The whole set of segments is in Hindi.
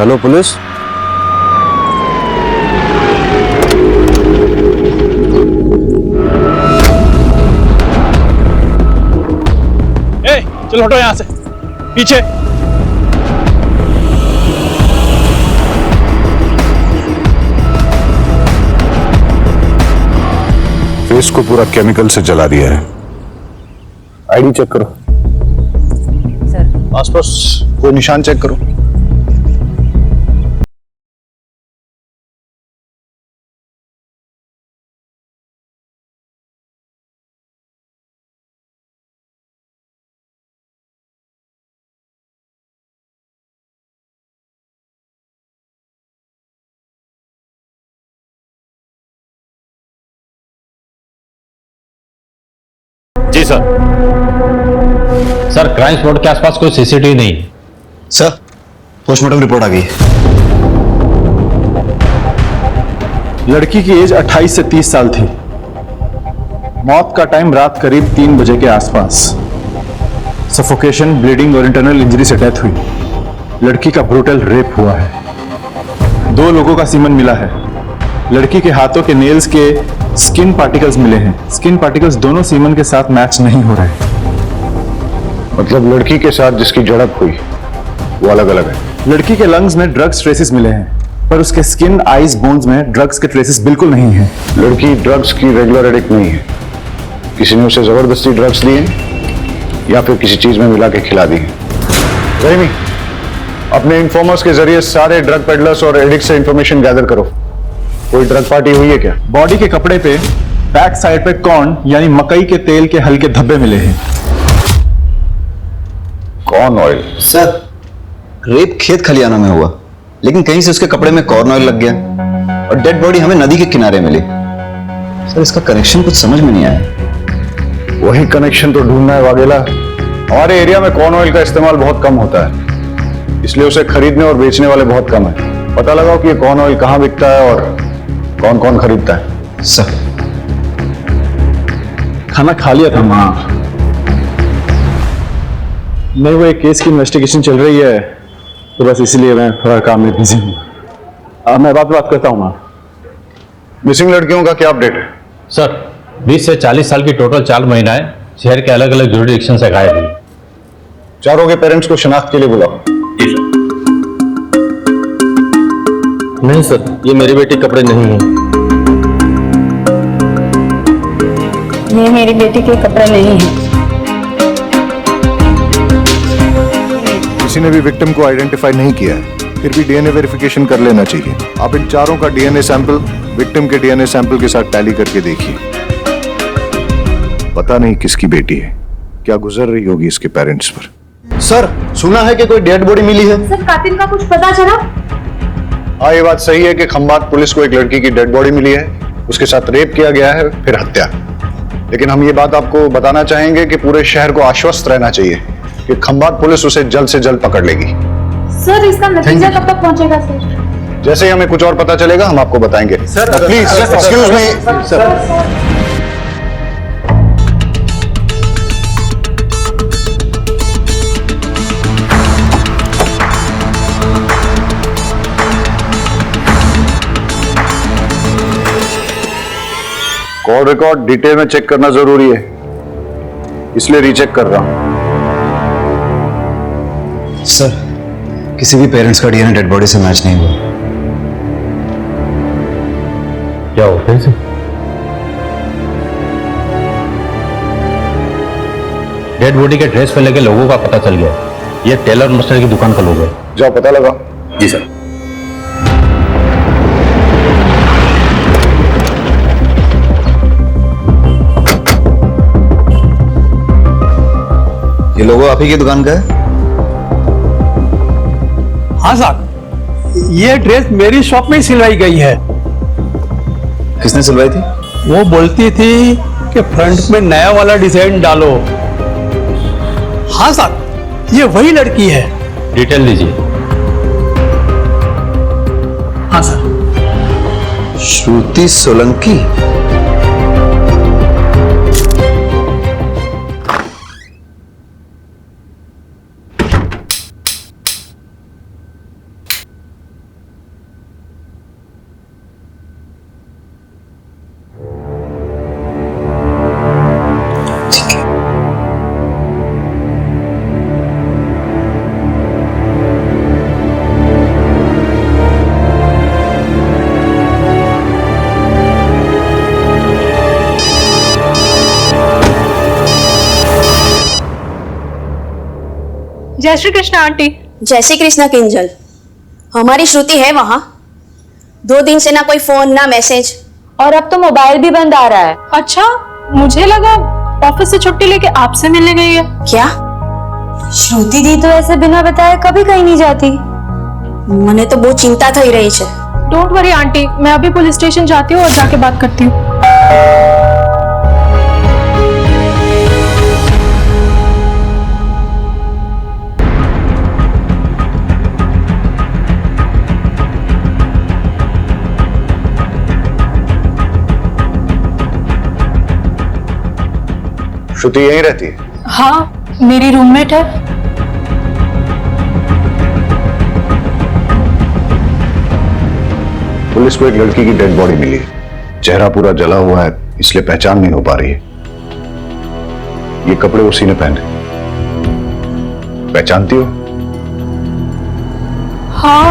Hello police. चलो हटो यहां से, पीछे। फेस को पूरा केमिकल से जला दिया है। आईडी चेक करो। सर आसपास कोई निशान चेक करो। जी सर। सर क्राइम स्पॉट के आसपास कोई सीसीटीवी नहीं है। सर पोस्टमार्टम रिपोर्ट आ गई है। लड़की की एज 28 से 30 साल थी। मौत का टाइम रात करीब 3 बजे के आसपास। सफोकेशन, ब्लीडिंग और इंटरनल इंजरी से डेथ हुई। लड़की का ब्रूटल रेप हुआ है। 2 लोगों का सीमन मिला है। लड़की के हाथों के नेल्स के स्किन पार्टिकल्स मिले हैं। स्किन पार्टिकल्स दोनों सीमन के साथ मैच नहीं हो रहे। मतलब लड़की के साथ जिसकी झड़प हुई वो अलग अलग है। लड़की के लंग्स में ड्रग्स ट्रेसेस मिले हैं, पर उसके स्किन, आईज, बोन्स में ड्रग्स के ट्रेसेस बिल्कुल नहीं हैं। लड़की ड्रग्स की रेगुलर एडिक्ट नहीं है। किसी ने उसे जबरदस्ती ड्रग्स दिए या फिर किसी चीज में मिला के खिला दी। रहीमी, अपने इन्फॉर्मर्स के जरिए सारे ड्रग पेडलर्स और एडिक्ट से इंफॉर्मेशन गैदर करो। कोई ड्रग पार्टी हुई है क्या? बॉडी के कपड़े पे बैक साइड पे कॉर्न यानी मकई के तेल के हल्के धब्बे मिले हैं। Corn oil? सर रेप खेत खलियाना में हुआ, लेकिन कहीं से उसके कपड़े में कॉर्न ऑयल लग गया और डेड बॉडी हमें नदी के किनारे मिली। सर इसका कनेक्शन कुछ समझ में नहीं आया। वही कनेक्शन तो ढूंढना है वाघेला। हमारे एरिया में कॉर्न ऑयल का इस्तेमाल बहुत कम होता है, इसलिए उसे खरीदने और बेचने वाले बहुत कम है। पता लगाओ कि ये कॉर्न ऑयल कहाँ बिकता है और कौन कौन खरीदता है। सर खाना खा लिया था माँ। नहीं, वो एक केस की इन्वेस्टिगेशन चल रही है, तो बस इसीलिए मैं थोड़ा काम में बिजी हूँ। मैं बात करता हूँ माँ। मिसिंग लड़कियों का क्या अपडेट है? सर 20 से 40 साल की टोटल 4 महिलाएं शहर के अलग अलग जुरिडिक्शन से गायब हुई। चारों के पेरेंट्स को शिनाख्त के लिए बुलाओ। नहीं सर, ये मेरी बेटी कपड़े नहीं है। ये मेरी बेटी के कपड़े नहीं हैं। किसी ने भी विक्टिम को आइडेंटिफाई नहीं किया है, फिर भी डीएनए वेरिफिकेशन कर लेना चाहिए। आप इन चारों का डीएनए सैंपल विक्टिम के डीएनए सैंपल के साथ टैली करके देखिए। पता नहीं किसकी बेटी है, क्या गुजर रही होगी इसके पेरेंट्स पर। सर सुना है कि कोई डेड बॉडी मिली है। सर कातिल का कुछ पता चला? हाँ, ये बात सही है कि खंबात पुलिस को एक लड़की की डेड बॉडी मिली है। उसके साथ रेप किया गया है, फिर हत्या। लेकिन हम ये बात आपको बताना चाहेंगे कि पूरे शहर को आश्वस्त रहना चाहिए कि खंबात पुलिस उसे जल्द से जल्द पकड़ लेगी। सर इसका नतीजा कब तक पहुंचेगा सर? जैसे ही हमें कुछ और पता चलेगा हम आपको बताएंगे। Please excuse me sir. Call record detail में चेक करना जरूरी है, इसलिए रीचेक कर रहा हूं। सर किसी भी पेरेंट्स का डीएनए डेड बॉडी से मैच नहीं हुआ। क्या हो फिर से? डेड बॉडी के ड्रेस पे लगे लोगों का पता चल गया। ये टेलर मास्टर की दुकान का लोग है। जाओ पता लगाओ। जी सर। ये लोगो आप ही की दुकान का है? हाँ साहब, ये ड्रेस मेरी शॉप में सिलवाई गई है। किसने सिलवाई थी? वो बोलती थी कि फ्रंट में नया वाला डिजाइन डालो। हाँ साहब, ये वही लड़की है। डिटेल दीजिए। हाँ सर। श्रुति सोलंकी। जय श्री कृष्ण आंटी। जय श्री कृष्ण किंजल। हमारी श्रुति है वहाँ। 2 दिन से ना कोई फोन ना मैसेज। और अब तो मोबाइल भी बंद आ रहा है। अच्छा, मुझे लगा ऑफिस से छुट्टी लेके आपसे मिलने गई है। क्या? श्रुति दी तो ऐसे बिना बताए कभी कहीं नहीं जाती। मने तो बहुत चिंता थई रही है। डोंट वरी आंटी, मैं अभी पुलिस स्टेशन जाती हूँ और जाके बात करती हूँ। श्रुति यहीं रहती है? हाँ, मेरी रूममेट है। पुलिस को एक लड़की की डेड बॉडी मिली है। चेहरा पूरा जला हुआ है, इसलिए पहचान नहीं हो पा रही है। ये कपड़े उसी ने पहने। पहचानती हो? हाँ,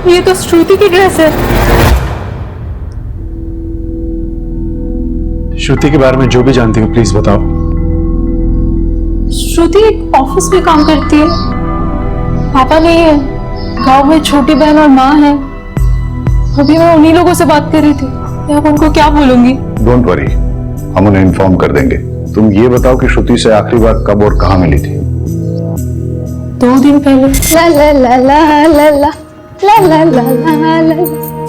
ये तो श्रुति की ड्रेस है। श्रुति के बारे में जो भी जानती हो प्लीज बताओ। श्रुति एक ऑफिस में काम करती है। पापा नहीं है, गांव में छोटी बहन और माँ है। अभी मैं उन्हीं लोगों से बात कर रही थी। मैं अब उनको क्या बोलूंगी? डोंट वरी, हम उन्हें इन्फॉर्म कर देंगे। तुम ये बताओ कि श्रुति से आखिरी बार कब और कहाँ मिली थी? 2 दिन पहले। ला ला ला ला ला ला ला ला ला ला ला।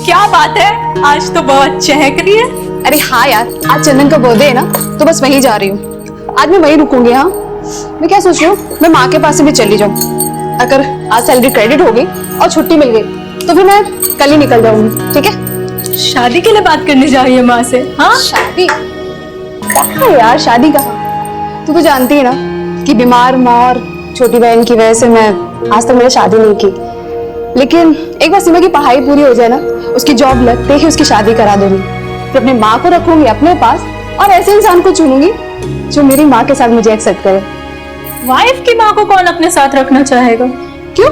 क्या बात है, आज तो बहुत चहक रही है। अरे हाँ यार, आज चंदन का बर्थडे है ना, तो बस वहीं जा रही हूँ। आज मैं वहीं रुकूंगी। हाँ, मैं क्या सोच रही हूँ, मैं माँ के पास से भी चली जाऊँ। अगर आज सैलरी क्रेडिट हो गई और छुट्टी मिल गई तो फिर मैं कल ही निकल जाऊंगी। ठीक है? शादी के लिए बात करने जा रही है माँ से? हाँ, शादी कहाँ यार, शादी कहाँ? तू तो जानती है ना कि बीमार माँ और छोटी बहन की वजह से मैं आज तक मैंने शादी नहीं की। लेकिन एक बार सीमा की पढ़ाई पूरी हो जाए ना, उसकी जॉब लगते ही उसकी शादी करा दूंगी। फिर अपनी माँ को रखूंगी अपने पास और ऐसे इंसान को चुनूंगी जो मेरी माँ के साथ मुझे एक्सेप्ट करे। वाइफ की माँ को कौन अपने साथ रखना चाहेगा? क्यों?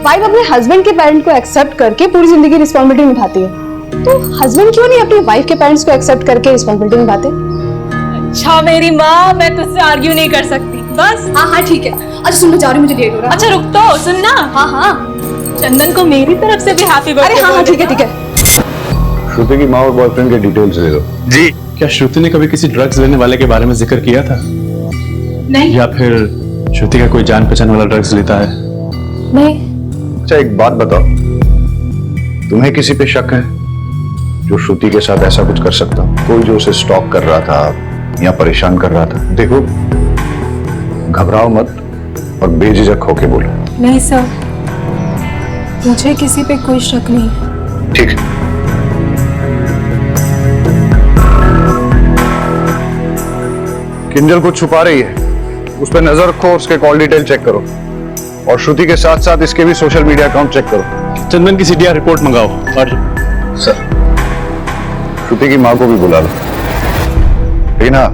वाइफ अपने हस्बैंड के पेरेंट को एक्सेप्ट करके पूरी जिंदगी रिस्पॉन्सिबिलिटी निभाती है, तो हस्बैंड क्यों नहीं अपनी वाइफ के पेरेंट्स को एक्सेप्ट करके रिस्पॉन्सिबिलिटी निभाते? अच्छा मेरी माँ, मैं तुझसे आर्ग्यू नहीं कर सकती। बस हाँ हाँ ठीक है। अच्छा सुन, मैं जा रही हूँ, मुझे लेट हो रहा है। अच्छा रुक तो, सुनना। हाँ हाँ। चंदन को मेरी तरफ से भी हैप्पी बर्थडे। अरे हाँ हाँ ठीक है ठीक है। श्रुति की माँ और बॉयफ्रेंड के डिटेल्स दे दो। जी। क्या श्रुति ने कभी किसी ड्रग्स लेने वाले के बारे में जिक्र किया था? नहीं। या फिर श्रुति का कोई जान पहचान वाला ड्रग्स लेता है? नहीं। अच्छा एक बात बताओ, तुम्हें किसी पे शक है जो श्रुति के साथ ऐसा कुछ कर सकता? कोई जो उसे स्टॉक कर रहा था या परेशान कर रहा था? देखो, घबराओ मत और बेझिझक होके बोलो। नहीं सर, मुझे किसी पे कोई शक नहीं है। ठीक है। किंजल को छुपा रही है, उस पर नजर रखो, उसके कॉल डिटेल चेक करो और श्रुति के साथ साथ इसके भी सोशल मीडिया अकाउंट चेक करो। चंदन की सीडीआर रिपोर्ट मंगाओ। और सर, श्रुति की माँ को भी बुला लो। ठीक ना?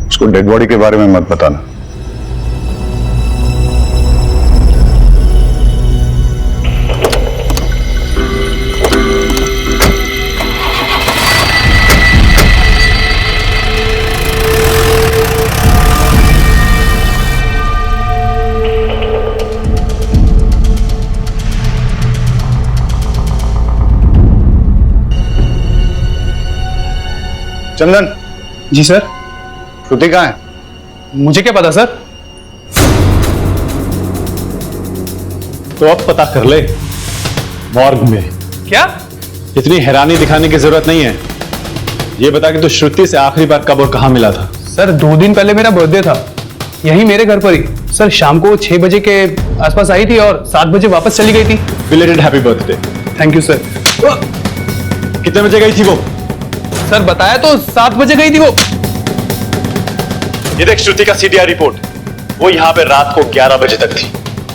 उसको डेड बॉडी के बारे में मत बताना। चंदन। जी सर। श्रुति कहाँ है? मुझे क्या पता सर। तो अब पता कर ले। मॉर्ग में। क्या? इतनी हैरानी दिखाने की जरूरत नहीं है। ये बता कि तू श्रुति से आखिरी बार कब और कहां मिला था? सर 2 दिन पहले मेरा बर्थडे था, यही मेरे घर पर ही। सर शाम को 6 बजे के आसपास आई थी और 7 बजे वापस चली गई थी। Belated happy birthday. Thank you sir. कितने बजे गई थी वो? सर बताया तो 7 बजे गई थी वो। ये देख श्रुति का सीडीआर रिपोर्ट। वो यहाँ पे रात को 11 बजे तक थी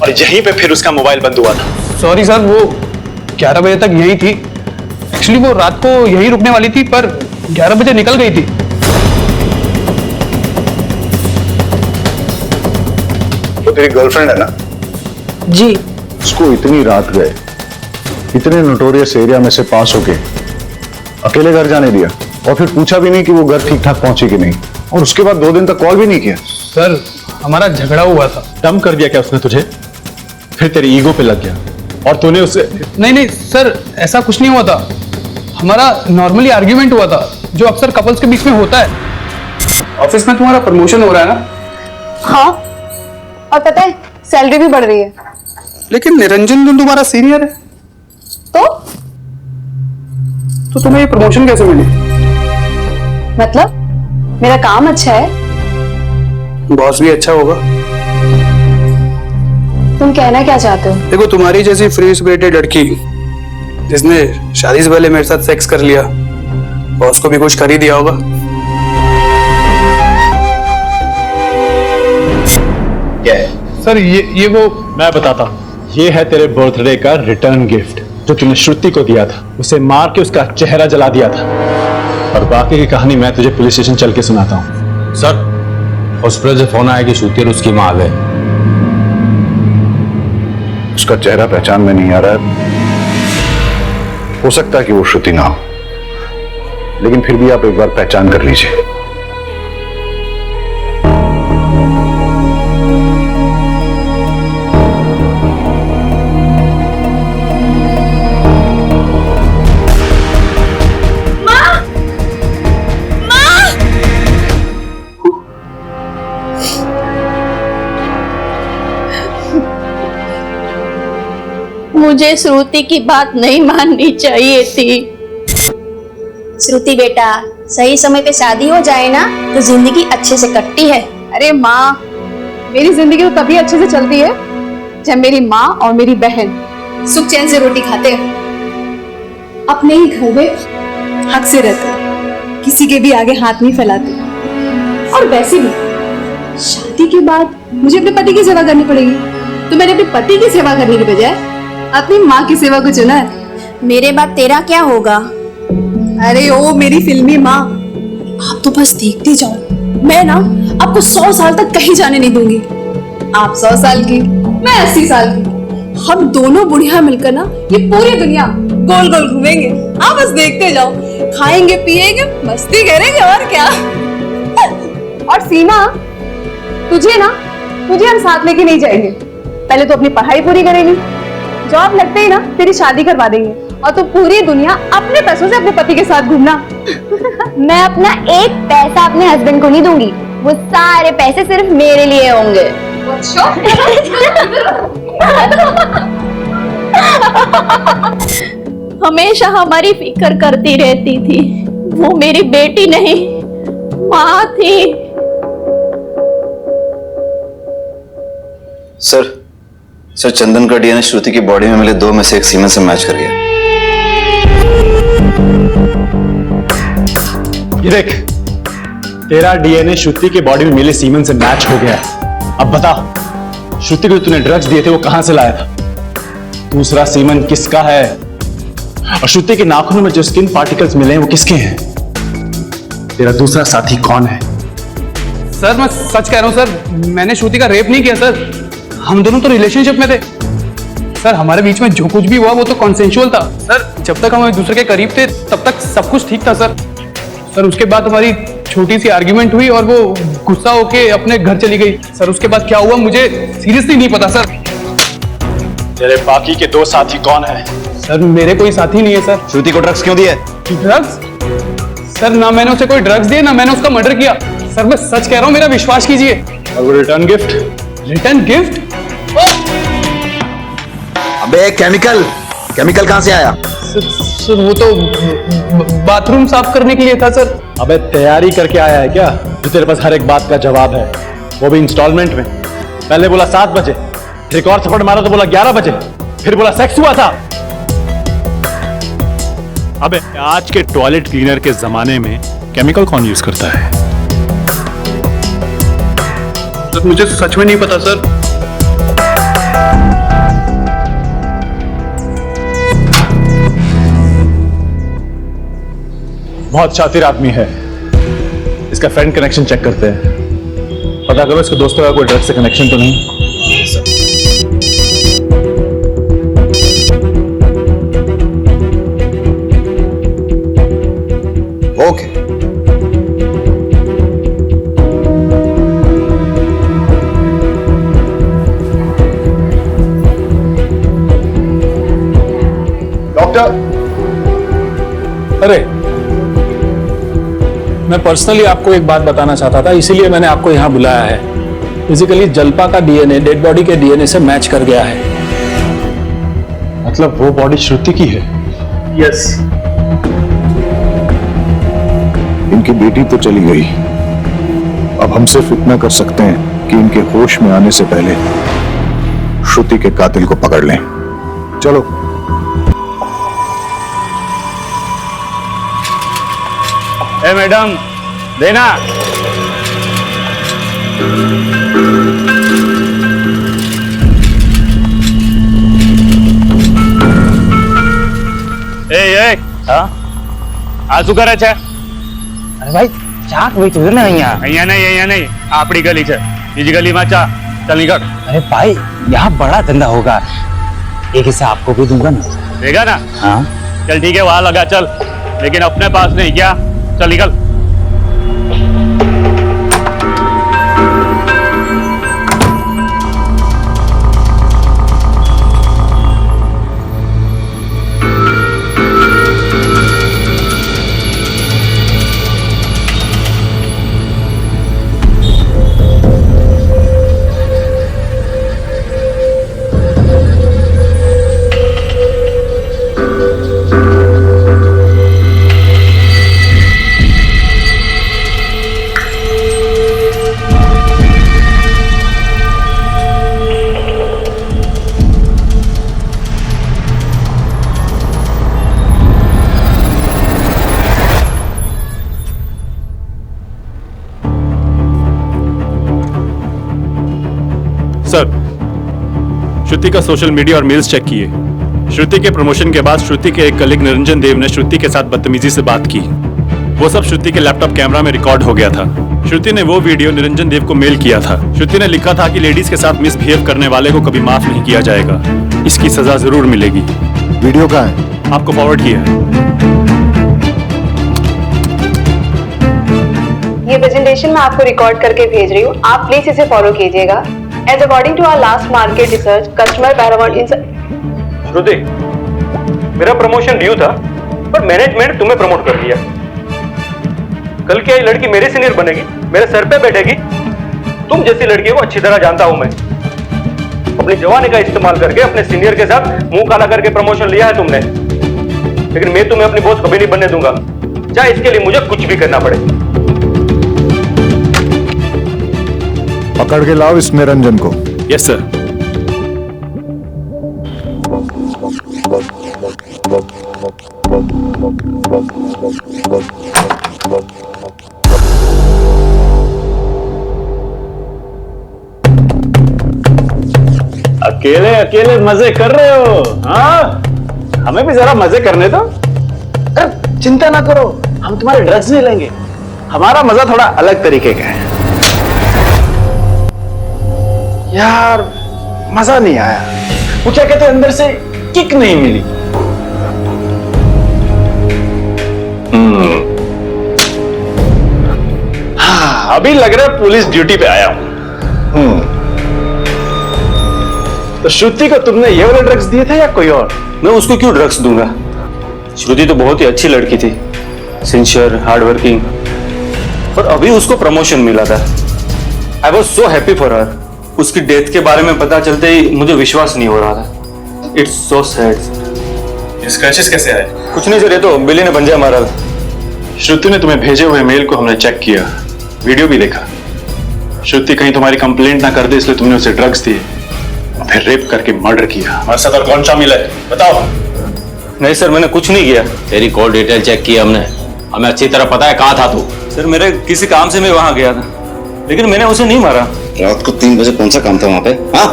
और यहीं पे फिर उसका मोबाइल बंद हुआ था। सॉरी सर, वो 11 बजे तक यही थी। एक्चुअली वो रात को यही रुकने वाली थी पर 11 बजे निकल गई थी। तो तेरी गर्लफ्रेंड है ना? जी। उसको इतनी रात गए, इतने नोटोरियस एरिया में से पास होके अकेले घर जाने दिया और फिर पूछा भी नहीं कि वो घर ठीक ठाक पहुंची कि नहीं, और उसके बाद 2 दिन तक कॉल भी नहीं किया। सर हमारा झगड़ा हुआ था। दम कर दिया क्या उसने तुझे? फिर तेरी ईगो पे लग गया और तूने उसे... नहीं नहीं सर, ऐसा कुछ नहीं हुआ था। हमारा नॉर्मली आर्ग्यूमेंट हुआ था, जो अक्सर कपल्स के बीच में होता है। ऑफिस में तुम्हारा प्रमोशन हो रहा है ना? हाँ, और पता है सैलरी भी बढ़ रही है। लेकिन निरंजन जो तुम्हारा सीनियर है, तो तुम्हें ये प्रमोशन कैसे मिली? मतलब मेरा काम अच्छा है। बॉस भी अच्छा होगा। तुम कहना क्या चाहते हो? देखो, तुम्हारी जैसी फ्री स्पिरिटेड लड़की जिसने शादी से पहले मेरे साथ सेक्स कर लिया, बॉस को भी कुछ कर ही दिया होगा। क्या है सर ये वो मैं बताता हूँ। ये है तेरे बर्थडे का रिटर्न गिफ्ट जो तूने श्रुति को दिया था। उसे मार के उसका चेहरा जला दिया था। और बाकी की कहानी मैं तुझे पुलिस स्टेशन चल के सुनाता हूँ। सर, हॉस्पिटल से फोन आया कि श्रुति और उसकी मां आ गए। उसका चेहरा पहचान में नहीं आ रहा है। हो सकता है कि वो श्रुति ना हो, लेकिन फिर भी आप एक बार पहचान कर लीजिए। मुझे श्रुति की बात नहीं माननी चाहिए थी। श्रुति बेटा, सही समय पे शादी हो जाए ना तो जिंदगी अच्छे से कटती है। अरे माँ, मेरी जिंदगी तो तभी अच्छे से चलती है जब मेरी माँ और मेरी बहन सुख चैन से रोटी खाते हैं, अपने ही घर में हक से रहते हैं, किसी के भी आगे हाथ नहीं फैलाते। और वैसे भी शादी के बाद मुझे अपने पति की सेवा करनी पड़ेगी, तो मैंने अपने पति की सेवा करने के बजाय अपनी माँ की सेवा को चुना है। मेरे बाद तेरा क्या होगा? अरे ओ मेरी फिल्मी माँ, आप तो बस देखते जाओ। मैं ना आपको 100 साल तक कहीं जाने नहीं दूंगी। आप 100 साल की, मैं 80 साल की। हम दोनों बुढ़िया मिलकर ना ये पूरी दुनिया गोल गोल घूमेंगे। आप बस देखते जाओ, खाएंगे पिएंगे मस्ती करेंगे, और क्या। और सीमा, तुझे हम साथ लेके नहीं जाएंगे। पहले तो अपनी पढ़ाई पूरी करेंगी, जॉब लगते ही ना तेरी शादी करवा देंगे, और तो पूरी दुनिया अपने पैसों से अपने पति के साथ घूमना। मैं अपना एक पैसा अपने हस्बैंड को नहीं दूंगी, वो सारे पैसे सिर्फ मेरे लिए होंगे। हमेशा हमारी फिक्र करती रहती थी। वो मेरी बेटी नहीं, माँ थी। सर, चंदन का डीएनए श्रुति की बॉडी में मिले 2 में से एक सीमेन से मैच कर गया। ये देख, तेरा डीएनए श्रुति की बॉडी में मिले सीमेन से मैच हो गया। अब बता, श्रुति को तूने ड्रग्स दिए थे वो कहां से लाया था? दूसरा सीमेन किसका है? और श्रुति के नाखूनों में जो स्किन पार्टिकल्स मिले हैं वो किसके हैं? तेरा दूसरा साथी कौन है? सर, मैं सच कह रहा हूँ सर, मैंने श्रुति का रेप नहीं किया सर। हम दोनों तो रिलेशनशिप में थे सर। हमारे बीच में जो कुछ भी हुआ वो तो कॉन्सेंशुअल था सर। जब तक हम एक दूसरे के करीब थे तब तक सब कुछ ठीक था सर। उसके बाद हमारी छोटी सी आर्ग्यूमेंट हुई और वो गुस्सा होके अपने घर चली गई सर। उसके बाद क्या हुआ मुझे सीरियसली नहीं पता सर। तेरे बाकी के 2 साथी कौन है? सर, मेरे कोई साथी नहीं है सर। श्रुति को ड्रग्स क्यों दिए? ड्रग्स? सर, ना मैंने उसे कोई ड्रग्स दिए, ना मैंने उसका मर्डर किया सर। मैं सच कह रहा हूँ, मेरा विश्वास कीजिए। और वो रिटर्न गिफ्ट? Return gift? अबे केमिकल कहां से आया? सर, वो तो बाथरूम साफ करने के लिए था सर। अबे तैयारी करके आया है क्या जो तेरे पास हर एक बात का जवाब है, वो भी इंस्टॉलमेंट में? पहले बोला 7 बजे, एक और थप्पड़ मारा तो बोला 11 बजे, फिर बोला सेक्स हुआ था। अबे आज के टॉयलेट क्लीनर के जमाने में केमिकल कौन यूज करता है? सर, मुझे सच में नहीं पता सर। बहुत शातिर आदमी है, इसका फ्रेंड कनेक्शन चेक करते हैं। पता करो इसके दोस्तों का कोई ड्रग्स से कनेक्शन तो नहीं। ओके। अरे, मैं पर्सनली आपको एक बात बताना चाहता था, इसीलिए मैंने आपको यहां बुलाया है। फिजिकली जल्पा का डीएनए डेड बॉडी के डीएनए से मैच कर गया है। मतलब वो बॉडी श्रुति की है? यस। इनकी बेटी तो चली गई, अब हम सिर्फ इतना कर सकते हैं कि इनके होश में आने से पहले श्रुति के कातिल को पकड़ लें। चलो। ए मैडम, देना। ए हाँ આ શું કરે છે? अरे भाई चाक वेच ना यहाँ અહીંયા નહીં આપણી ગલી છે, બીજી ગલીમાં ચા। चल निकल। अरे भाई यहाँ बड़ा धंधा होगा, एक हिस्सा आपको भी दूंगा ना। देगा ना? हाँ चल ठीक है, वहां लगा चल, लेकिन अपने पास नहीं। क्या? चल निकल। सर, श्रुति का सोशल मीडिया और मेल्स चेक किए। श्रुति के प्रमोशन के बाद श्रुति के एक कलीग निरंजन देव ने श्रुति के साथ बदतमीजी से बात की। वो सब श्रुति के लैपटॉप कैमरा में रिकॉर्ड हो गया था। श्रुति ने वो वीडियो निरंजन देव को मेल किया था। श्रुति ने लिखा था कि लेडीज के साथ मिसबिहेव करने वाले को कभी माफ नहीं किया जाएगा, इसकी सजा जरूर मिलेगी। वीडियो कहाँ है? आपको फॉरवर्ड किया है। ये प्रेजेंटेशन मैं आपको रिकॉर्ड करके भेज रही हूँ, आप प्लीज इसे फॉलो कीजिएगा। As according to our last market research, customer paramount in श्रुति, मेरा प्रमोशन ड्यू था, पर मैनेजमेंट तुम्हें प्रमोट कर दिया। कल क्या ये लड़की मेरी सीनियर बनेगी, मेरे सर पे बैठेगी? तुम जैसी लड़की को अच्छी तरह जानता हूं मैं। अपनी जवानी का इस्तेमाल करके अपने सीनियर के साथ मुंह काला करके प्रमोशन लिया है तुमने, लेकिन मैं तुम्हें अपनी बॉस कभी नहीं बनने दूंगा, चाहे इसके लिए मुझे कुछ भी करना पड़े। पकड़ के लाओ इस निरंजन को। Yes sir. अकेले अकेले मजे कर रहे हो? हाँ, हमें भी जरा मजे करने दो। अरे चिंता ना करो, हम तुम्हारे ड्रग्स नहीं लेंगे, हमारा मजा थोड़ा अलग तरीके का है। यार मजा नहीं आया, वो क्या कहते हैं, अंदर से किक नहीं मिली। हाँ, अभी लग रहा है पुलिस ड्यूटी पे आया हूं। तो श्रुति को तुमने ये वाले ड्रग्स दिए थे या कोई और? मैं उसको क्यों ड्रग्स दूंगा? श्रुति तो बहुत ही अच्छी लड़की थी, सिंसियर, हार्ड वर्किंग, पर अभी उसको प्रमोशन मिला था। I was so happy for her. उसकी डेथ के बारे में पता चलते ही मुझे विश्वास नहीं हो रहा था। It's so sad. स्क्रैचेस कैसे आए? कुछ नहीं सर, ये तो बिल्ली ने पंजा मारा था। श्रुति ने तुम्हें भेजे हुए मेल को हमने चेक किया, वीडियो भी देखा। श्रुति कहीं तुम्हारी कंप्लेंट ना कर दे इसलिए तुमने उसे ड्रग्स दिए और फिर रेप करके मर्डर किया। हमारे साथ और कौन शामिल है बताओ? नहीं सर, मैंने कुछ नहीं किया। तेरी कॉल डिटेल चेक की हमने, हमें अच्छी तरह पता है कहाँ था तू। सर मेरे किसी काम से मैं वहां गया था, लेकिन मैंने उसे नहीं मारा। रात को 3 बजे कौन सा काम था वहां पे? हाँ,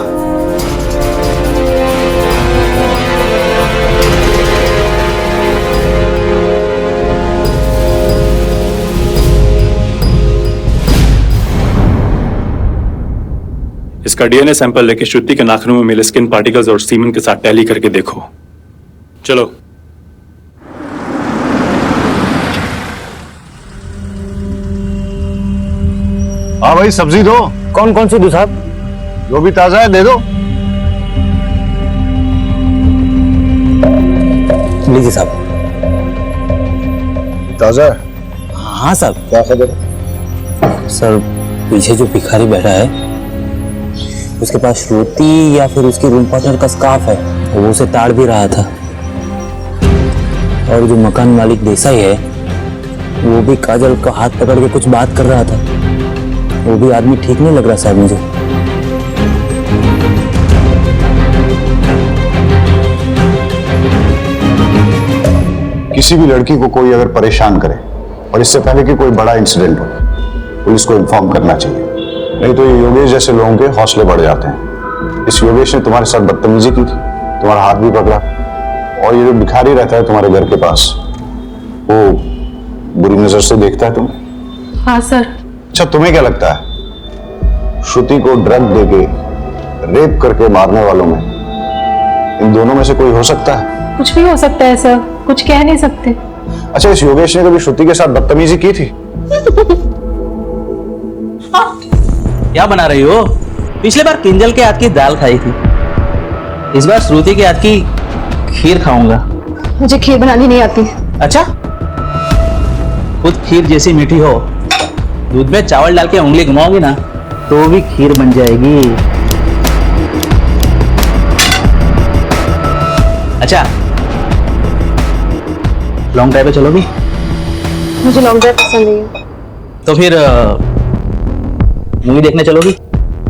इसका डीएनए सैंपल लेके श्रुति के नाखूनों में मिले स्किन पार्टिकल्स और सीमन के साथ टैली करके देखो। चलो। हाँ भाई, सब्जी दो। कौन कौन सी दो साहब? जो भी ताजा है दे दो। लीजिए साहब। ताजा है? हाँ सर। क्या खबर है? सर पीछे जो भिखारी बैठा है उसके पास श्रुति या फिर उसकी रूम पार्टनर का स्कार्फ है, वो उसे ताड़ भी रहा था। और जो मकान मालिक देसाई है वो भी काजल का हाथ पकड़ के कुछ बात कर रहा था। वो भी आदमी ठीक नहीं लग रहा साहब मुझे। किसी भी लड़की को कोई अगर परेशान करे और इससे पहले कि कोई बड़ा इंसिडेंट हो, पुलिस को इन्फॉर्म करना चाहिए, नहीं तो ये योगेश जैसे लोगों के हौसले बढ़ जाते हैं। इस योगेश ने तुम्हारे साथ बदतमीजी की थी, तुम्हारा हाथ भी पकड़ा, और ये जो भिखारी रहता है तुम्हारे घर के पास, वो बुरी नजर से देखता है तुम्हें। हाँ सर। अच्छा, तुम्हें क्या लगता है श्रुति को ड्रग देके रेप करके मारने वालों में इन दोनों में से कोई हो सकता है? कुछ भी हो सकता है सर, कुछ कह नहीं सकते। अच्छा, इस योगेश ने कभी श्रुति के साथ बदतमीजी की थी? क्या बना रही हो? पिछले बार किंजल के हाथ की दाल खाई थी, इस बार श्रुति के हाथ की खीर खाऊंगा। मुझे खीर बनानी नहीं आती। अच्छा, खुद खीर जैसी मीठी हो, दूध में चावल डाल के उंगली घुमाओगी ना तो भी खीर बन जाएगी। अच्छा, लॉन्ग ड्राइव पे चलोगी? मुझे लॉन्ग ड्राइव पसंद नहीं है। तो फिर मूवी देखने चलोगी?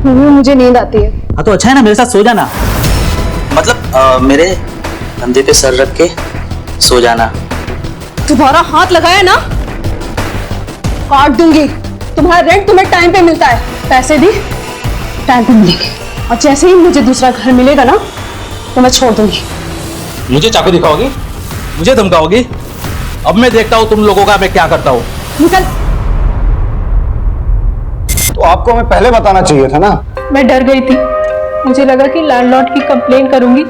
मुझे नींद आती है। हाँ तो अच्छा है ना, मेरे साथ सो जाना। मतलब मेरे कंधे पे सर रख के सो जाना। तुम्हारा हाथ लगाया ना काट दूंगी। तुम्हारा रेंट तुम्हें टाइम पे मिलता है, पैसे भी टाइम पे मिलेंगे, और जैसे ही मुझे दूसरा घर मिलेगा ना तो मैं छोड़ दूंगी। मुझे चाकू दिखाओगी? मुझे धमकाओगी? अब मैं देखता हूँ तुम लोगों का मैं क्या करता हूँ। निकल। तो आपको हमें पहले बताना चाहिए था ना। मैं डर गई थी, मुझे लगा कि लैंडलॉर्ड की कंप्लेन करूंगी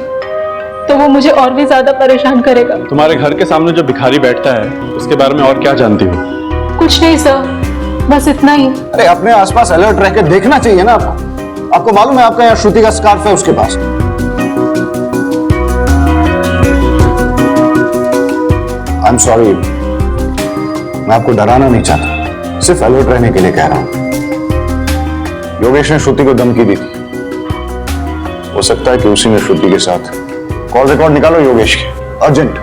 तो वो मुझे और भी ज्यादा परेशान करेगा। तुम्हारे घर के सामने जो भिखारी बैठता है उसके बारे में और क्या जानती हो? कुछ नहीं सर, बस इतना ही। अरे अपने आसपास अलर्ट रह के देखना चाहिए ना आपको। आपको मालूम है आपका यहाँ श्रुति का स्कार्फ है उसके पास। आई एम सॉरी, मैं आपको डराना नहीं चाहता, सिर्फ अलर्ट रहने के लिए कह रहा हूं। योगेश ने श्रुति को धमकी दी थी, हो सकता है कि उसी ने श्रुति के साथ। कॉल रिकॉर्ड निकालो योगेश के, अर्जेंट।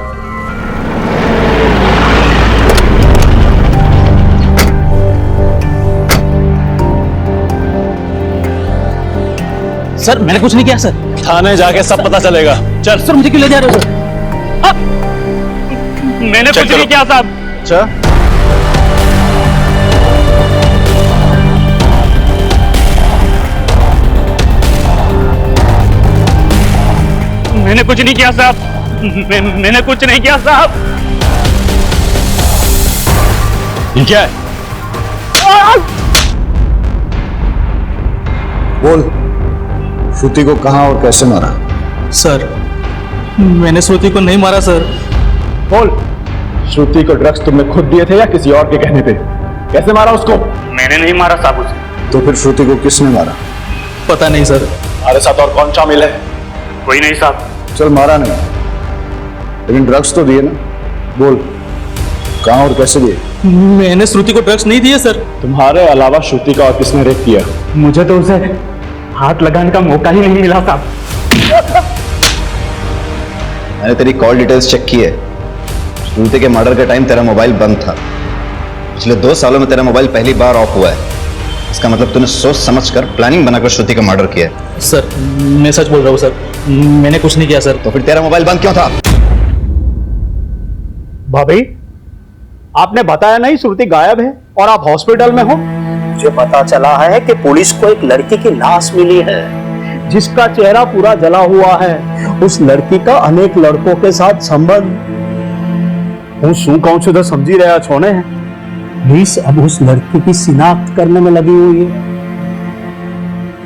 सर मैंने कुछ नहीं किया सर। थाने जाके सब पता चलेगा। चल। सर मुझे क्यों ले जा रहे हो सर? मैंने कुछ नहीं किया साहब। अच्छा, मैंने कुछ नहीं किया साहब। मैंने कुछ नहीं किया साहब। ये क्या है? बोल, श्रुति को कहां और कैसे मारा? सर मैंने श्रुति को नहीं मारा सर। बोल, श्रुति को ड्रग्स तुमने खुद दिए थे या किसी और के कहने पे? कैसे मारा उसको? मैंने नहीं मारा साहब उसे। तो फिर श्रुति को किसने मारा? पता नहीं सर। हमारे साथ और कौन शामिल है? कोई नहीं साहब। चल, मारा नहीं, लेकिन ड्रग्स तो दिए ना। बोल, कहां और कैसे दिए? मैंने श्रुति को ड्रग्स नहीं दिए सर। तुम्हारे अलावा श्रुति का और किसने रेप किया? मुझे तो उसे हाथ लगाने का मौका ही नहीं मिला साहब। मैंने तेरी कॉल डिटेल्स चेक की है। श्रुति के मर्डर के टाइम तेरा मोबाइल बंद था। पिछले 2 सालों में तेरा मोबाइल पहली बार ऑफ हुआ है। इसका मतलब तूने सोच समझकर प्लानिंग बनाकर श्रुति का मर्डर किया है। सर मैं सच बोल रहा हूँ सर, मैंने कुछ नहीं किया सर। तो फिर तेरा मोबाइल बंद क्यों था? भाभी, आपने बताया नहीं श्रुति गायब है और आप हॉस्पिटल में हो? मुझे पता चला है कि पुलिस को एक लड़की की लाश मिली है जिसका चेहरा पूरा जला हुआ है। उस लड़की का अनेक लड़कों के साथ संबंध। હું શું કહું છું તો સમજી રહ્યા છો ને? पुलिस अब उस लड़की की शिनाख्त करने में लगी हुई है।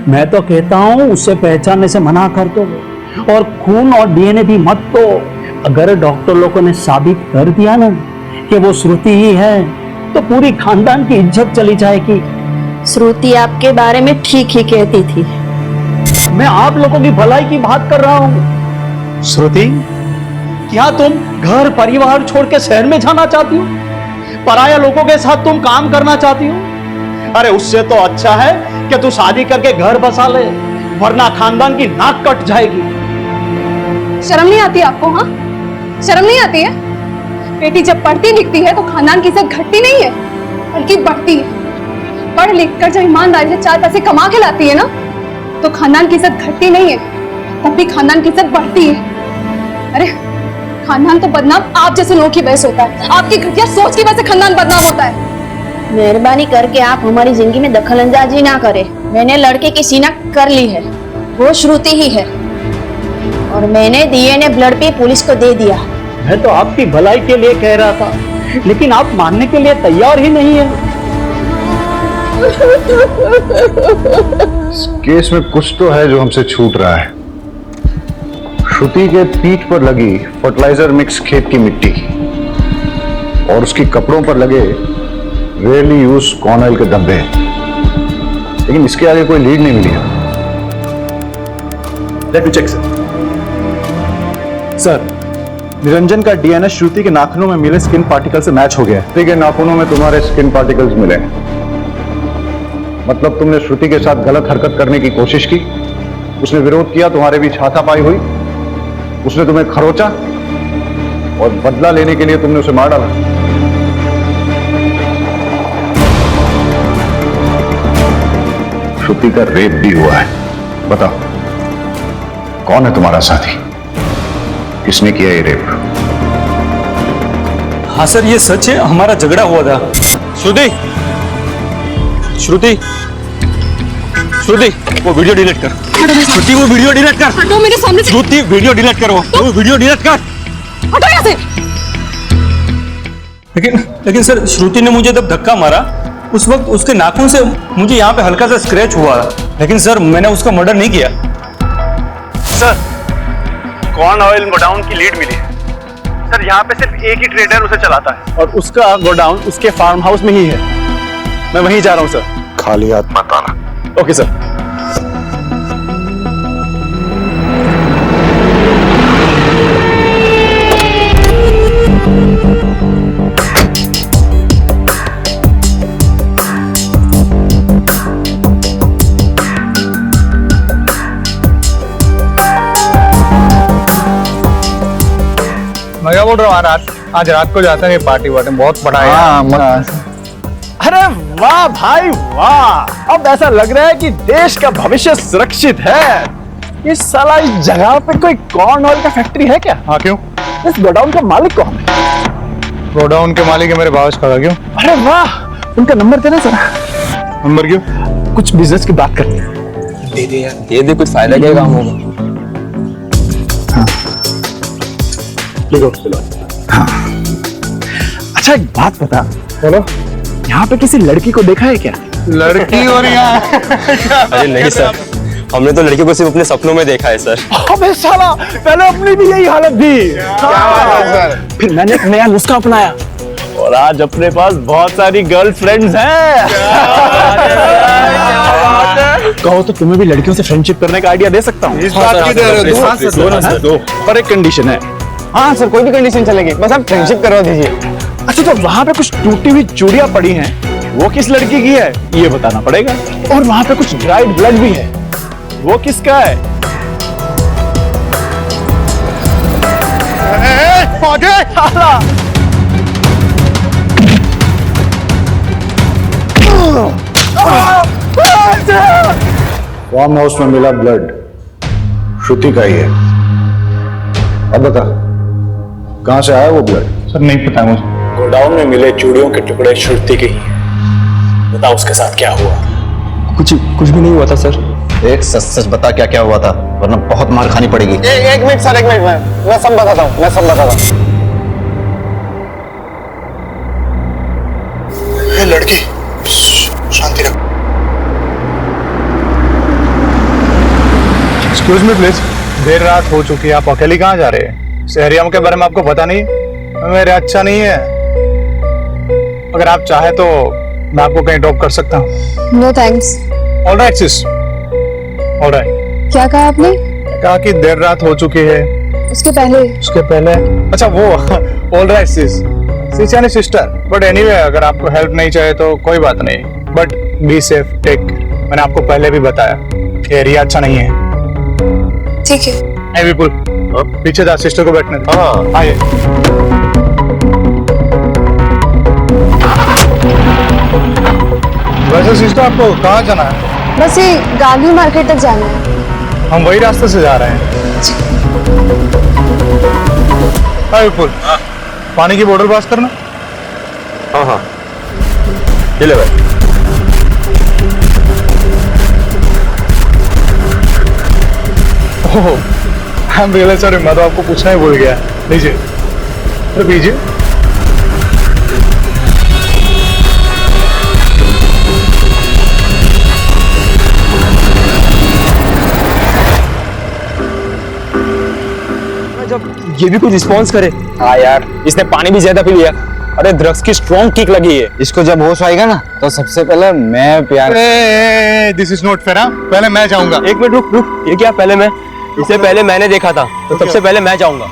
मैं तो कहता हूं उसे पहचानने से मना कर दो और खून और डीएनए भी मत दो। अगर डॉक्टर लोगों ने साबित कर दिया ना कि वो श्रुति ही है तो पूरी खानदान की इज्जत चली जाएगी। श्रुति आपके बारे में ठीक ही कहती थी। मैं आप लोगों की भलाई की बात कर रहा हूं। श्रुति, क्या तुम घर परिवार छोड़ के शहर में जाना चाहती हो? पराया लोगों के साथ तुम काम करना चाहती हो? अरे उससे तो अच्छा है कि तू शादी करके घर बसा ले, वरना खानदान की नाक कट जाएगी। शर्म नहीं आती आपको? हाँ, शर्म नहीं आती है? बेटी जब पढ़ती लिखती है तो खानदान की इज्जत घटती नहीं है बल्कि बढ़ती है। पढ़ लिख कर जब ईमानदारी से 4 पैसे कमा के लाती है ना, तो खानदान की इज्जत घटती नहीं है, तब भी खानदान की इज्जत बढ़ती है। अरे खानदान तो बदनाम आप जैसे लोगों की वजह से होता है, आपकी घटिया सोच की वजह से खानदान बदनाम होता है। मेहरबानी करके आप हमारी जिंदगी में दखल अंदाजी ना करें। मैंने लड़के की सीना कर ली है, वो श्रुति ही है, और मैंने डीएनए ब्लड पे पुलिस को दे दिया। मैं तो आपकी भलाई के लिए कह रहा था, लेकिन आप मानने के लिए तैयार ही नहीं है। इस केस में कुछ तो है जो हमसे छूट रहा है। श्रुति के पीठ पर लगी फर्टिलाइजर मिक्स खेत की मिट्टी और उसकी कपड़ों पर लगे रेयरली यूज कॉर्न ऑयल के डब्बे, लेकिन इसके आगे कोई लीड नहीं मिली है। Let me check sir. Niranjan का डीएनए श्रुति के नाखूनों में मिले स्किन पार्टिकल से मैच हो गया है। श्रुति के नाखूनों में तुम्हारे स्किन पार्टिकल्स मिले, मतलब तुमने श्रुति के साथ गलत हरकत करने की कोशिश की, उसने विरोध किया, तुम्हारे बीच हाथापाई हुई, उसने तुम्हें खरोचा और बदला लेने के लिए तुमने उसे मार डाला। श्रुति का रेप भी हुआ है। बताओ कौन है तुम्हारा साथी, किसने किया ये रेप? हाँ सर ये सच है, हमारा झगड़ा हुआ था। श्रुति श्रुति श्रुति वो वीडियो डिलीट कर। श्रुति वो वीडियो डिलीट कर। हटो मेरे सामने से। श्रुति वीडियो डिलीट कर, वो वीडियो डिलीट कर। हटो यहाँ से। लेकिन सर श्रुति ने मुझे जब धक्का मारा उस वक्त उसके नाखून से मुझे यहाँ पे हल्का सा स्क्रैच हुआ, लेकिन सर मैंने उसका मर्डर नहीं किया। सर कॉर्न ऑयल गोडाउन की लीड मिली है सर। यहाँ पे सिर्फ एक ही ट्रेडर उसे चलाता है और उसका गोडाउन उसके फार्म हाउस में ही है। मैं वहीं जा रहा हूँ सर। खाली हाथ मत आना। Okay sir. मैं क्या बोल रहा हूँ, आज रात को जाते हैं पार्टी वार्टी, बहुत बड़ा है। अरे वाह भाई वाह, अब ऐसा लग रहा है कि देश का भविष्य सुरक्षित है। इस साला इस जगह पे कोई कॉर्न ऑयल का फैक्ट्री है क्या? हाँ क्यों? इस गोडाउन का मालिक कौन है? गोडाउन के मालिक है मेरे भावज का। क्यों? अरे वाह, उनका नंबर देना जरा। नंबर क्यों? कुछ बिजनेस की बात करते हैं। दे दे यार, दे दे, कुछ फायदा क्या काम होगा। हाँ। अच्छा एक बात बता, बोलो, यहाँ पे किसी लड़की को देखा है क्या? लड़की और यहाँ? अरे नहीं सर, हमने तो लड़की को सिर्फ अपने सपनों में देखा है सर। अबे साला, पहले अपनी भी यही हालत थी। फिर मैंने एक नया नुस्खा अपनाया और आज अपने पास बहुत सारी गर्लफ्रेंड्स हैं। कहो तो तुम्हें भी लड़कियों से फ्रेंडशिप करने का आइडिया दे सकता हूँ। इस बात की दे रहे हो? दो, पर एक कंडीशन है। हाँ सर, कोई भी कंडीशन चलेगी, बस आप फ्रेंडशिप करवा दीजिए। अच्छा तो वहाँ पे कुछ टूटी हुई चूड़ियां पड़ी हैं, वो किस लड़की की है ये बताना पड़ेगा। और वहाँ पे कुछ ड्राइड ब्लड भी है, वो किसका है? फार्म हाउस में मिला ब्लड श्रुति का ही है। अब बता कहां से आया वो ब्लड? सर नहीं पता मुझे। गोडाउन में मिले चूड़ियों के टुकड़े श्रुति के ही हैं। बताओ उसके साथ क्या हुआ? कुछ भी नहीं हुआ था सर। एक सच सच बता क्या क्या हुआ था, वरना बहुत मार खानी पड़ेगी। एक मिनट सर, एक मिनट, मैं सब बताता हूँ, लड़की शांति रख। एक्सक्यूज मी प्लीज, देर रात हो चुकी है, आप अकेली कहाँ जा रहे हैं? इस एरिया के बारे में आपको पता नहीं? मेरे अच्छा नहीं है। अगर आप चाहे तो मैं आपको कहीं ड्रॉप कर सकता हूँ। No thanks. Alright sis, alright. क्या कहा आपने? कहा कि देर रात हो चुकी है। उसके पहले? अच्छा वो alright sis, sister sister, but anyway अगर आपको हेल्प नहीं चाहिए तो कोई बात नहीं, बट बी सेफ, टेक। मैंने आपको पहले भी बताया कि एरिया अच्छा नहीं है। ठीक है। ए विपुल, पीछे जा, सिस्टर को बैठने दे। हाँ आइए। वैसे सिस्टर आपको कहाँ जाना है? बस ये गांधी मार्केट तक जाना है। हम वही रास्ते से जा रहे हैं। हाँ विपुल, पानी की बोतल पास करना। हाँ हाँ, ये ले भाई। ओह, आई एम रियली सॉरी, मैं तो आपको पूछना ही भूल गया। लीजिए, तो पीजिए। जब ये भी कुछ रिस्पॉन्स करे। हाँ यार, इसने पानी भी ज्यादा पी लिया। अरे ड्रग्स की स्ट्रॉन्ग किक लगी है इसको। जब होश आएगा ना तो सबसे पहले मैं प्यार। This is not fair. पहले मैं जाऊंगा। एक मिनट रुक रुक, ये क्या पहले मैं? इसे पहले मैंने देखा था तो सबसे पहले मैं जाऊंगा।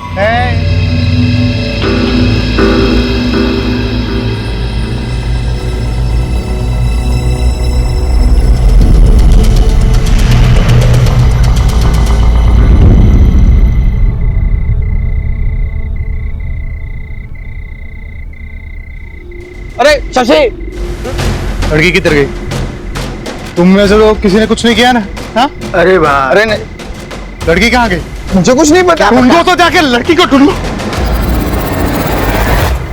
अरे शशि, लड़की किधर गई? तुम में से तो किसी ने कुछ नहीं किया ना? हाँ? अरे भाई, अरे नहीं, लड़की कहाँ गई? मुझे कुछ नहीं पता। ढूंढो तो जाके लड़की को ढूंढो।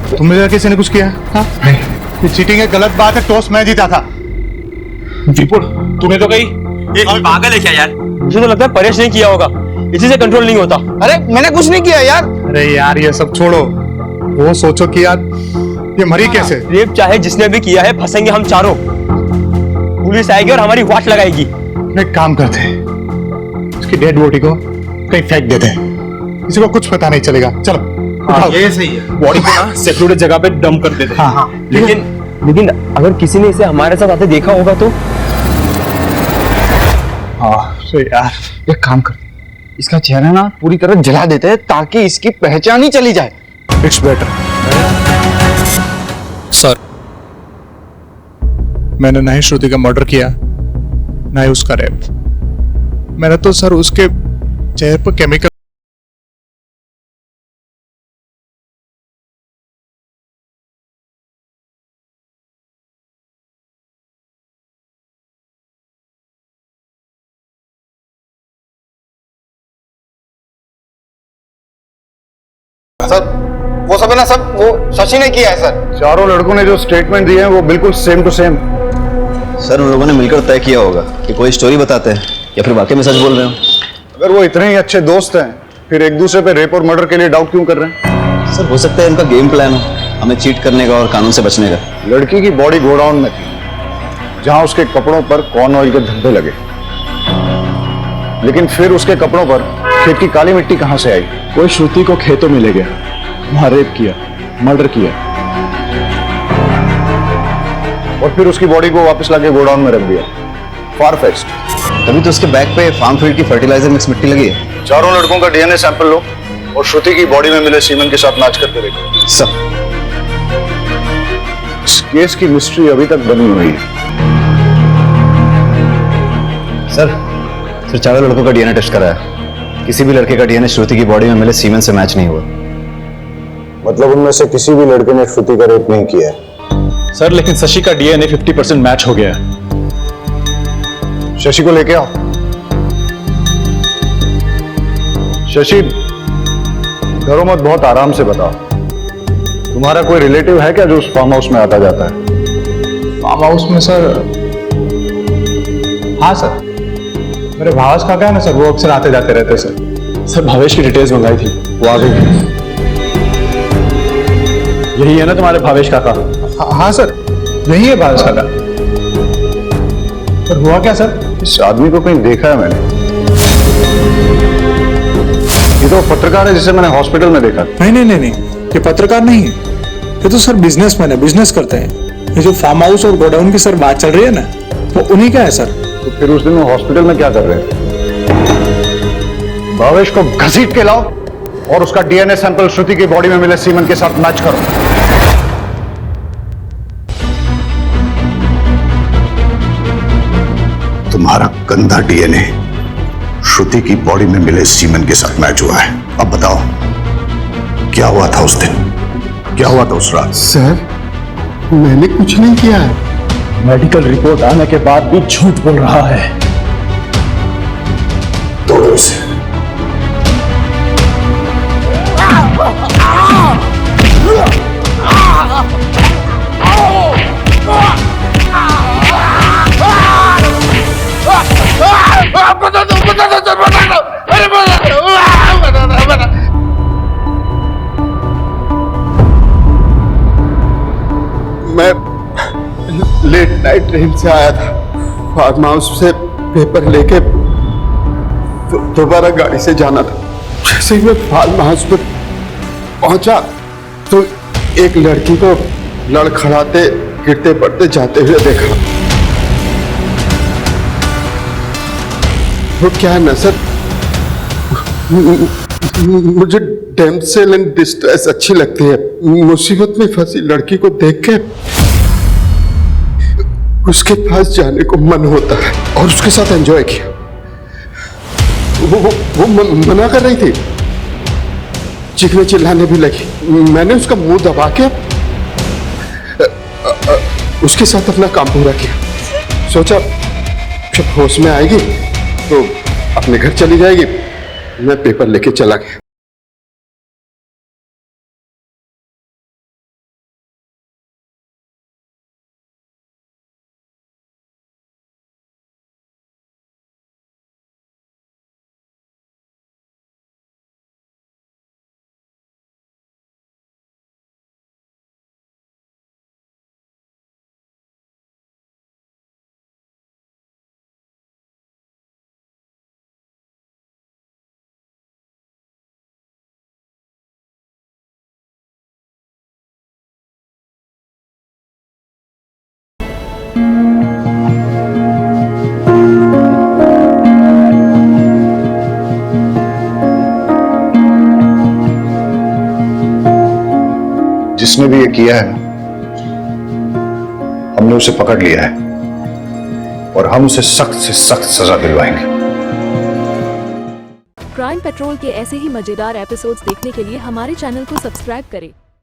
तुम में से किसी ने कुछ किया? हाँ? ये चीटिंग है, गलत बात है। टॉस मैं जीता था। विपुल, तूने तो कही ये पागल है क्या यार? मुझे तो लगता है परेश नहीं किया होगा, इसी से कंट्रोल नहीं होता। अरे मैंने कुछ नहीं किया यार। अरे यार ये सब छोड़ो, वो सोचो कि यार ये मरी कैसे? रेप चाहे जिसने भी किया है, फंसेंगे हम चारों। पुलिस आएगी और हमारी वाट लगाएगी। एक काम करते हैं, उसकी डेड बॉडी को कहीं फेंक देते हैं, किसी को कुछ पता नहीं चलेगा। चलो। हाँ, ये सही है। बॉडी को ना सिक्योरिटी जगह पे डंप कर देते हैं। हाँ हाँ। लेकिन अगर किसी ने इसे हमारे साथ आते देखा होगा तो? हाँ तो यार एक काम कर, इसका चेहरा ना पूरी तरह जला देते हैं ताकि इसकी पहचान ही चली जाए। It's better. सर, मैंने ना ही श्रुति का मर्डर किया, ना ही उसका रेप। मैंने तो सर उसके चेहरे पर केमिकल। सर वो सब है ना, सब वो शशि ने किया है सर। चारों लड़कों ने जो स्टेटमेंट दिए हैं वो बिल्कुल सेम टू सेम। सर उन लोगों ने मिलकर तय किया होगा कि कोई स्टोरी बताते हैं या फिर वाकई में सच बोल रहे हो। अगर वो इतने ही अच्छे दोस्त हैं फिर एक दूसरे पे रेप और मर्डर के लिए डाउट क्यों कर रहे हैं? सर हो सकता है इनका गेम प्लान हो, हमें चीट करने का और कानून से बचने का। लड़की की बॉडी गोडाउन में थी जहां उसके कपड़ों पर कॉर्न ऑयल के धब्बे लगे, लेकिन फिर उसके कपड़ों पर खेत की काली मिट्टी कहां से आई? कोई श्रुति को खेतों में ले गया, वहां रेप किया, मर्डर किया और फिर उसकी बॉडी को वापस लाके गोडाउन में रख दिया। फार-फेच्ड। तभी तो उसके बैग पे फार्म फील्ड की फर्टिलाइजर मिक्स मिट्टी लगी है। चारों लड़कों का डीएनए सैंपल लो और श्रुति की बॉडी में मिले सीमेंट के साथ मैच करके देखो। सब इस केस की मिस्ट्री अभी तक बनी हुई है। सर चारों लड़कों का डीएनए टेस्ट कराया, किसी भी लड़के का डीएनए श्रुति की बॉडी में मिले सीमेंट से मैच नहीं हुआ। मतलब उनमें से किसी भी लड़के ने श्रुति का रेप नहीं किया है। सर लेकिन शशि का डीएनए 50% मैच हो गया है। शशि को लेके आओ। शशि डरो मत, बहुत आराम से बताओ। तुम्हारा कोई रिलेटिव है क्या जो उस फार्म हाउस में आता जाता है? फार्म हाउस में सर? हाँ सर, मेरे भावेश काका है ना सर, वो अक्सर आते जाते रहते सर। सर भावेश की डिटेल्स मंगाई थी, वो आ गई। यही है ना तुम्हारे भावेश काका? हाँ सर यही है भावेश काका। पर हुआ क्या सर? इस आदमी को कहीं देखा है मैंने। ये तो पत्रकार है जिसे मैंने हॉस्पिटल में देखा। नहीं, ये पत्रकार नहीं है, ये तो सर बिजनेसमैन है, बिजनेस करते हैं। ये जो फार्म हाउस और गोडाउन की सर बात चल रही है ना, वो उन्हीं का है सर। तो फिर उस दिन वो हॉस्पिटल में क्या कर रहे थे? भावेश को घसीट के लाओ और उसका डीएनए सैंपल श्रुति की बॉडी में मिले सीमेंट के साथ मैच करो। तुम्हारा गंदा डीएनए श्रुति की बॉडी में मिले सीमेन के साथ मैच हुआ है। अब बताओ क्या हुआ था उस दिन, क्या हुआ था उस रात? सर, मैंने कुछ नहीं किया है। मेडिकल रिपोर्ट आने के बाद भी झूठ बोल रहा है। तोड़ो इसे। मैं लेट नाइट ट्रेन से आया था, फार्म हाउस से पेपर लेके दोबारा गाड़ी से जाना था। जैसे ही मैं फार्म हाउस पे पहुंचा तो एक लड़की को लड़खड़ाते गिरते पड़ते जाते हुए देखा। वो क्या है ना सर, मुझे डैमसेल इन डिस्ट्रेस अच्छी लगती है। मुसीबत में फंसी लड़की को देख के उसके पास जाने को मन होता है और उसके साथ एंजॉय किया। वो मना कर रही थी, चीखने चिल्लाने भी लगी। मैंने उसका मुंह दबा के उसके साथ अपना काम पूरा किया। सोचा जब होश में आएगी तो अपने घर चली जाएगी। मैं पेपर लेके चला गया। जिसने भी ये किया है हमने उसे पकड़ लिया है और हम उसे सख्त से सख्त सजा दिलवाएंगे। क्राइम पेट्रोल के ऐसे ही मजेदार एपिसोड्स देखने के लिए हमारे चैनल को सब्सक्राइब करें